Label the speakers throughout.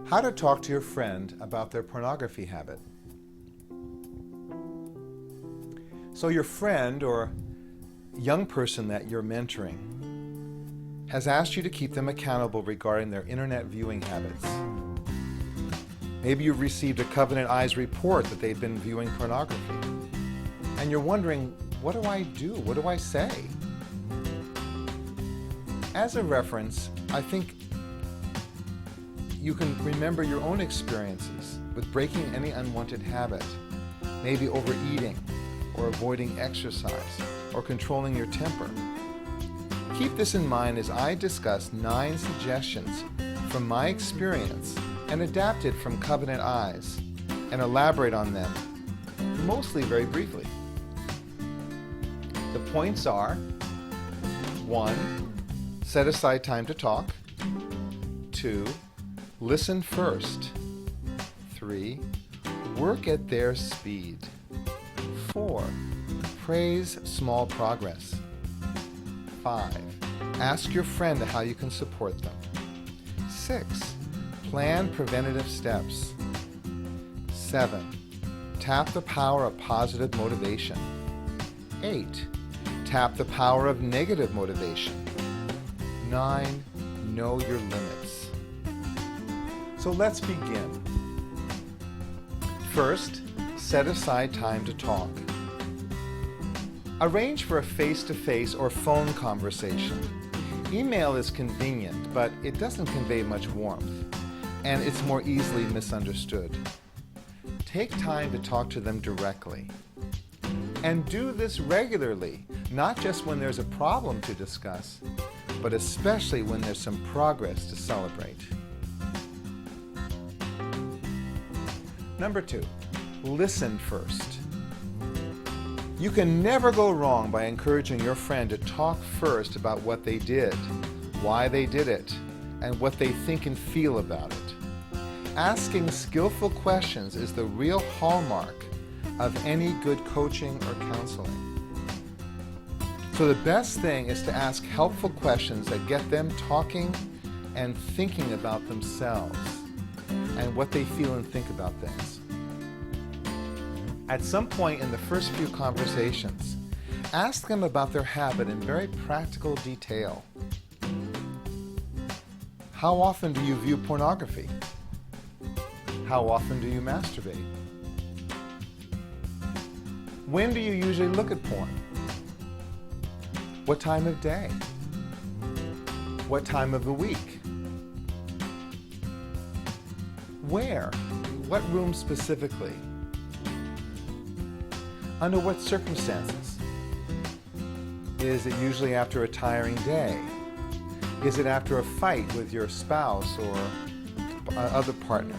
Speaker 1: How to talk to your friend about their pornography habit. So your friend or young person that you're mentoring has asked you to keep them accountable regarding their internet viewing habits. Maybe you've received a Covenant Eyes report that they've been viewing pornography. And you're wondering, what do I do? What do I say? As a reference, I think you can remember your own experiences with breaking any unwanted habit, maybe overeating or avoiding exercise or controlling your temper. Keep this in mind as I discuss 9 suggestions from my experience and adapted from Covenant Eyes and elaborate on them, mostly very briefly. The points are: 1. Set aside time to talk. 2. Listen first. 3. Work at their speed. 4. Praise small progress. 5. Ask your friend how you can support them. 6. Plan preventative steps. 7. Tap the power of positive motivation. 8. Tap the power of negative motivation. 9. Know your limits. So let's begin. First, set aside time to talk. Arrange for a face-to-face or phone conversation. Email is convenient, but it doesn't convey much warmth, and it's more easily misunderstood. Take time to talk to them directly. And do this regularly, not just when there's a problem to discuss, but especially when there's some progress to celebrate. Number 2, listen first. You can never go wrong by encouraging your friend to talk first about what they did, why they did it, and what they think and feel about it. Asking skillful questions is the real hallmark of any good coaching or counseling. So the best thing is to ask helpful questions that get them talking and thinking about themselves and what they feel and think about things. At some point in the first few conversations, ask them about their habit in very practical detail. How often do you view pornography? How often do you masturbate? When do you usually look at porn? What time of day? What time of the week? Where? What room specifically? Under what circumstances? Is it usually after a tiring day? Is it after a fight with your spouse or other partner?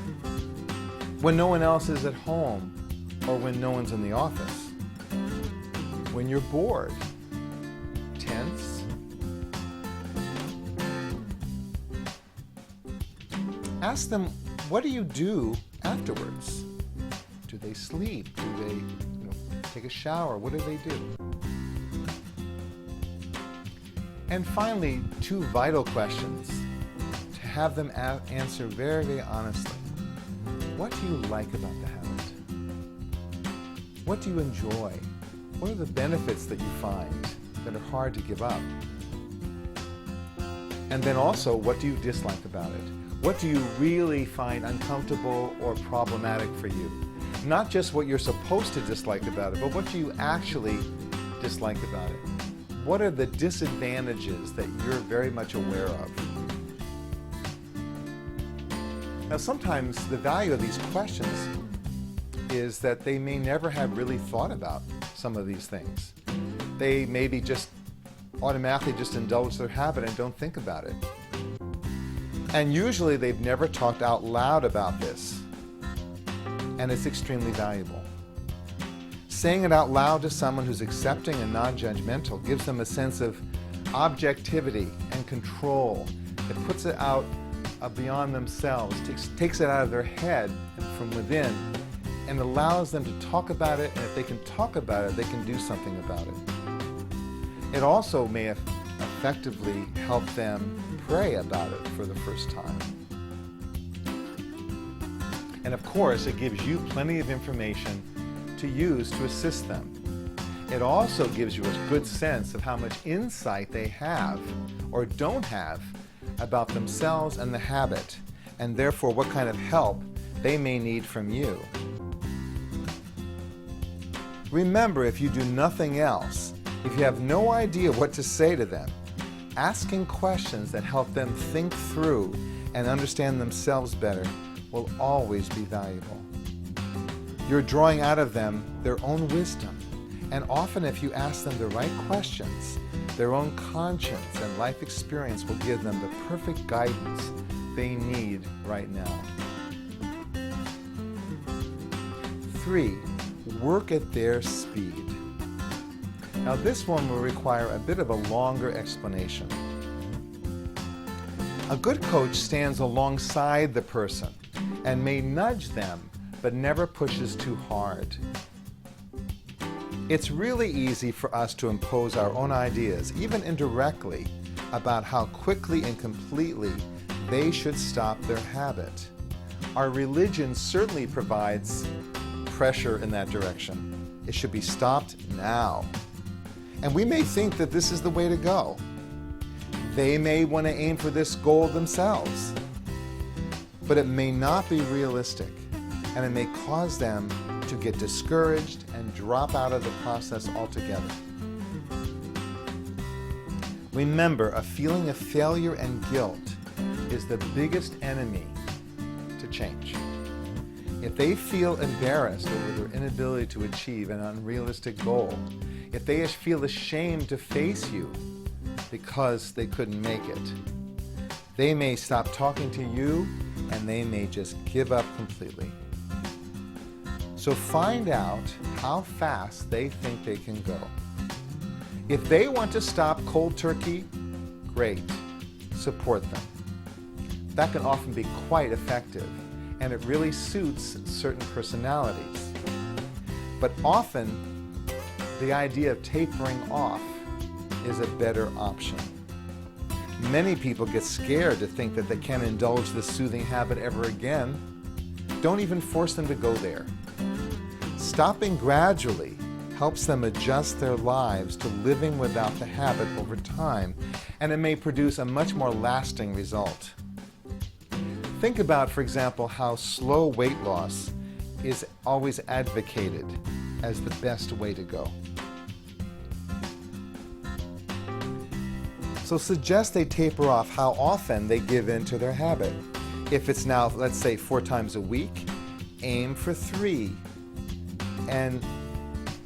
Speaker 1: When no one else is at home or when no one's in the office? When you're bored? Tense? Ask them, what do you do afterwards? Do they sleep? Do they take a shower? What do they do? And finally, 2 vital questions to have them answer very, very honestly. What do you like about the habit? What do you enjoy? What are the benefits that you find that are hard to give up? And then also, what do you dislike about it? What do you really find uncomfortable or problematic for you? Not just what you're supposed to dislike about it, but what do you actually dislike about it? What are the disadvantages that you're very much aware of? Now, sometimes the value of these questions is that they may never have really thought about some of these things. They maybe just automatically just indulge their habit and don't think about it. And usually they've never talked out loud about this, and it's extremely valuable. Saying it out loud to someone who's accepting and non-judgmental gives them a sense of objectivity and control. It puts it out beyond themselves, takes it out of their head and from within, and allows them to talk about it, and if they can talk about it, they can do something about it. It also may affect effectively help them pray about it for the first time. And of course, it gives you plenty of information to use to assist them. It also gives you a good sense of how much insight they have or don't have about themselves and the habit, and therefore what kind of help they may need from you. Remember, if you do nothing else, if you have no idea what to say to them, asking questions that help them think through and understand themselves better will always be valuable. You're drawing out of them their own wisdom, and often if you ask them the right questions, their own conscience and life experience will give them the perfect guidance they need right now. 3, work at their speed. Now this one will require a bit of a longer explanation. A good coach stands alongside the person and may nudge them, but never pushes too hard. It's really easy for us to impose our own ideas, even indirectly, about how quickly and completely they should stop their habit. Our religion certainly provides pressure in that direction. It should be stopped now. And we may think that this is the way to go. They may want to aim for this goal themselves, but it may not be realistic, and it may cause them to get discouraged and drop out of the process altogether. Remember, a feeling of failure and guilt is the biggest enemy to change. If they feel embarrassed over their inability to achieve an unrealistic goal, if they feel ashamed to face you because they couldn't make it, they may stop talking to you and they may just give up completely. So find out how fast they think they can go. If they want to stop cold turkey, great, support them. That can often be quite effective, and it really suits certain personalities. But often, the idea of tapering off is a better option. Many people get scared to think that they can't indulge this soothing habit ever again. Don't even force them to go there. Stopping gradually helps them adjust their lives to living without the habit over time, and it may produce a much more lasting result. Think about, for example, how slow weight loss is always advocated as the best way to go. So suggest they taper off how often they give in to their habit. If it's now, let's say, 4 times a week, aim for 3. And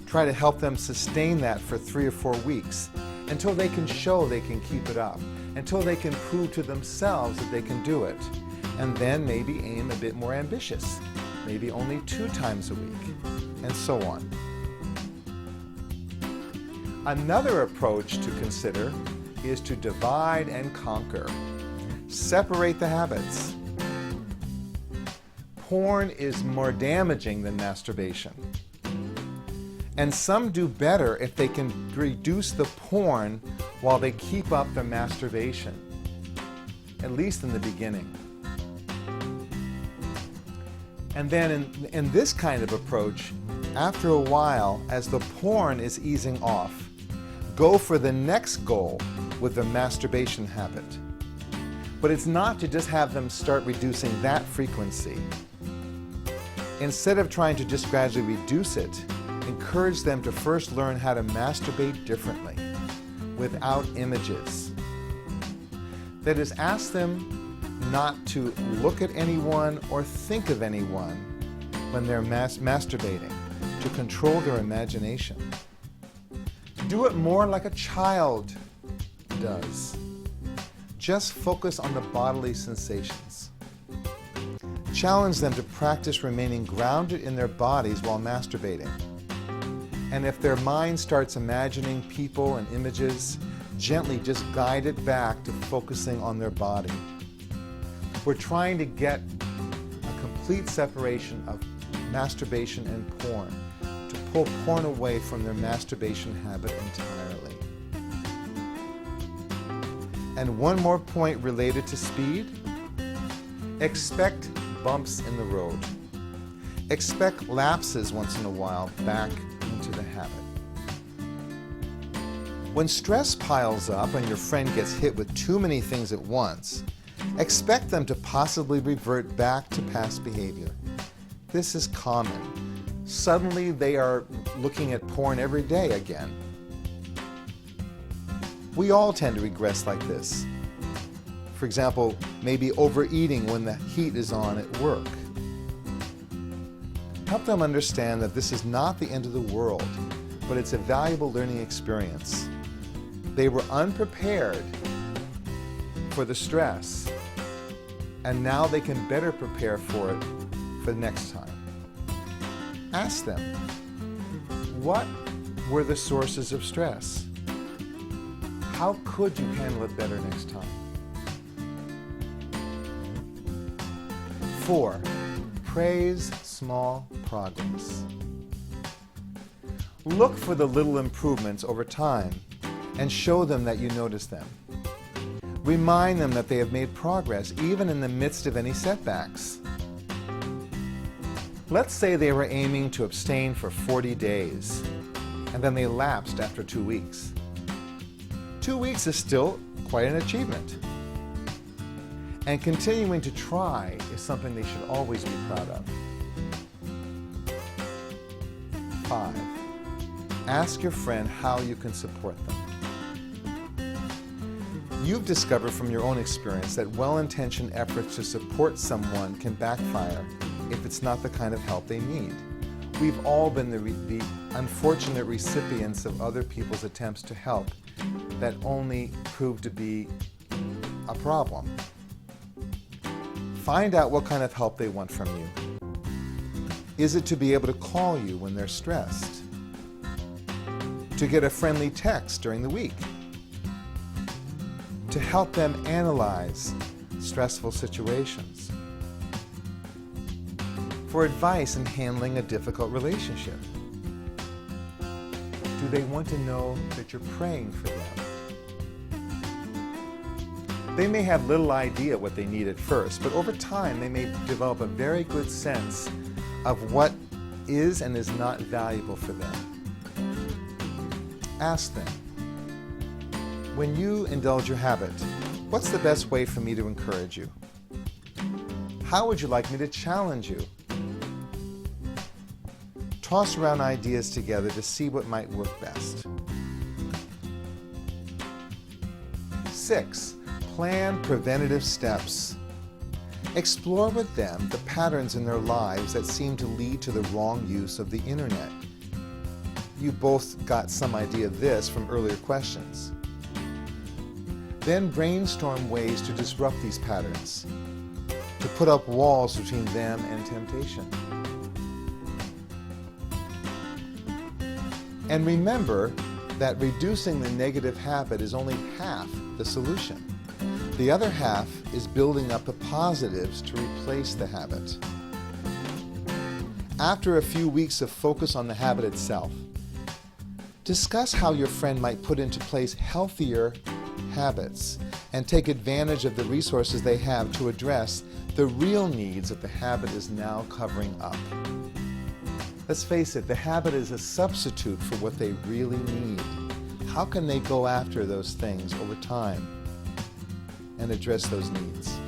Speaker 1: try to help them sustain that for 3 or 4 weeks until they can show they can keep it up, until they can prove to themselves that they can do it. And then maybe aim a bit more ambitious, maybe only 2 times a week, and so on. Another approach to consider is to divide and conquer. Separate the habits. Porn is more damaging than masturbation. And some do better if they can reduce the porn while they keep up their masturbation, at least in the beginning. And then in this kind of approach, after a while, as the porn is easing off, go for the next goal with the masturbation habit. But it's not to just have them start reducing that frequency. Instead of trying to just gradually reduce it, encourage them to first learn how to masturbate differently, without images. That is, ask them not to look at anyone or think of anyone when they're masturbating, to control their imagination. Do it more like a child does. Just focus on the bodily sensations. Challenge them to practice remaining grounded in their bodies while masturbating. And if their mind starts imagining people and images, gently just guide it back to focusing on their body. We're trying to get a complete separation of masturbation and porn, to pull porn away from their masturbation habit entirely. And one more point related to speed. Expect bumps in the road. Expect lapses once in a while back into the habit. When stress piles up and your friend gets hit with too many things at once, expect them to possibly revert back to past behavior. This is common. Suddenly they are looking at porn every day again. We all tend to regress like this. For example, maybe overeating when the heat is on at work. Help them understand that this is not the end of the world, but it's a valuable learning experience. They were unprepared for the stress, and now they can better prepare for it for the next time. Ask them, what were the sources of stress? How could you handle it better next time? 4, praise small progress. Look for the little improvements over time and show them that you notice them. Remind them that they have made progress even in the midst of any setbacks. Let's say they were aiming to abstain for 40 days, and then they lapsed after 2 weeks. 2 weeks is still quite an achievement. And continuing to try is something they should always be proud of. 5, ask your friend how you can support them. You've discovered from your own experience that well-intentioned efforts to support someone can backfire if it's not the kind of help they need. We've all been the unfortunate recipients of other people's attempts to help that only prove to be a problem. Find out what kind of help they want from you. Is it to be able to call you when they're stressed? To get a friendly text during the week? To help them analyze stressful situations? For advice in handling a difficult relationship? Do they want to know that you're praying for them? They may have little idea what they need at first, but over time they may develop a very good sense of what is and is not valuable for them. Ask them, when you indulge your habit, what's the best way for me to encourage you? How would you like me to challenge you? Toss around ideas together to see what might work best. 6, plan preventative steps. Explore with them the patterns in their lives that seem to lead to the wrong use of the internet. You both got some idea of this from earlier questions. Then brainstorm ways to disrupt these patterns, to put up walls between them and temptation. And remember that reducing the negative habit is only half the solution. The other half is building up the positives to replace the habit. After a few weeks of focus on the habit itself, discuss how your friend might put into place healthier habits and take advantage of the resources they have to address the real needs that the habit is now covering up. Let's face it, the habit is a substitute for what they really need. How can they go after those things over time and address those needs?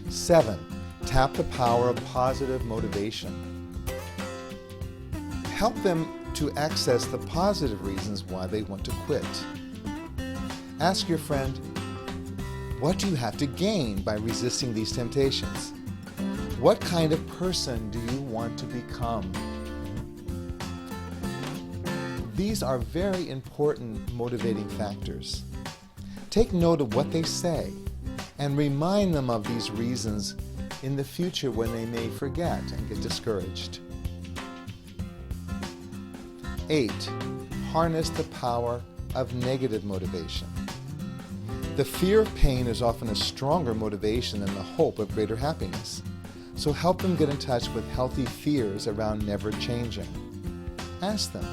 Speaker 1: 7, tap the power of positive motivation. Help them to access the positive reasons why they want to quit. Ask your friend, what do you have to gain by resisting these temptations? What kind of person do you want to become? These are very important motivating factors. Take note of what they say and remind them of these reasons in the future when they may forget and get discouraged. 8, harness the power of negative motivation. The fear of pain is often a stronger motivation than the hope of greater happiness. So help them get in touch with healthy fears around never changing. Ask them,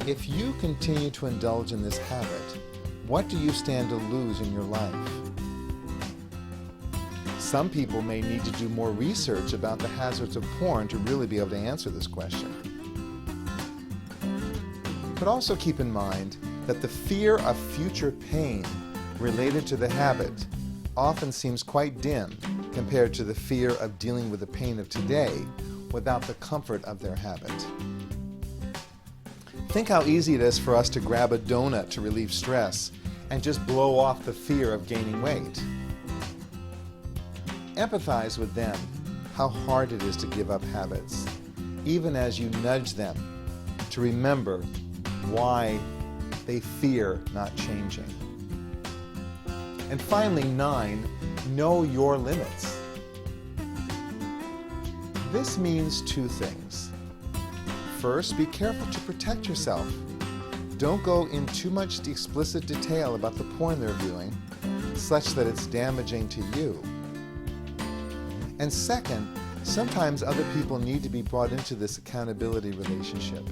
Speaker 1: if you continue to indulge in this habit, What do you stand to lose in your life? Some people may need to do more research about the hazards of porn to really be able to answer this question. But also keep in mind that the fear of future pain related to the habit often seems quite dim compared to the fear of dealing with the pain of today without the comfort of their habit. Think how easy it is for us to grab a donut to relieve stress and just blow off the fear of gaining weight. Empathize with them, how hard it is to give up habits, even as you nudge them to remember why they fear not changing. And finally, 9, know your limits. This means 2 things. First, be careful to protect yourself. Don't go in too much explicit detail about the porn they're viewing, such that it's damaging to you. And second, sometimes other people need to be brought into this accountability relationship.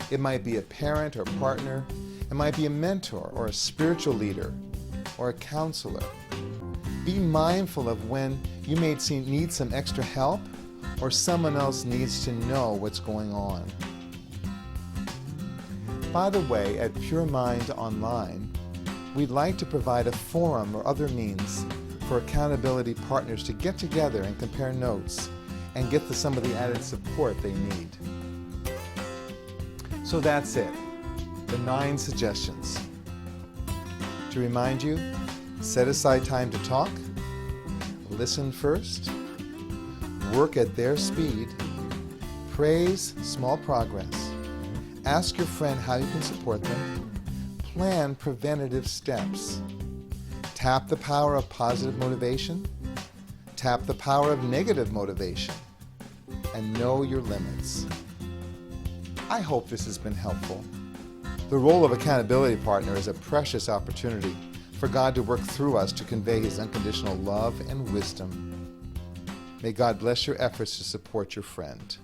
Speaker 1: It might be a parent or partner, it might be a mentor or a spiritual leader or a counselor. Be mindful of when you may need some extra help or someone else needs to know what's going on. By the way, at Pure Mind Online, we'd like to provide a forum or other means for accountability partners to get together and compare notes and get some of the added support they need. So that's it, the 9 suggestions. To remind you, set aside time to talk, listen first, work at their speed, praise small progress, ask your friend how you can support them, plan preventative steps, tap the power of positive motivation, tap the power of negative motivation, and know your limits. I hope this has been helpful. The role of accountability partner is a precious opportunity for God to work through us to convey His unconditional love and wisdom. May God bless your efforts to support your friend.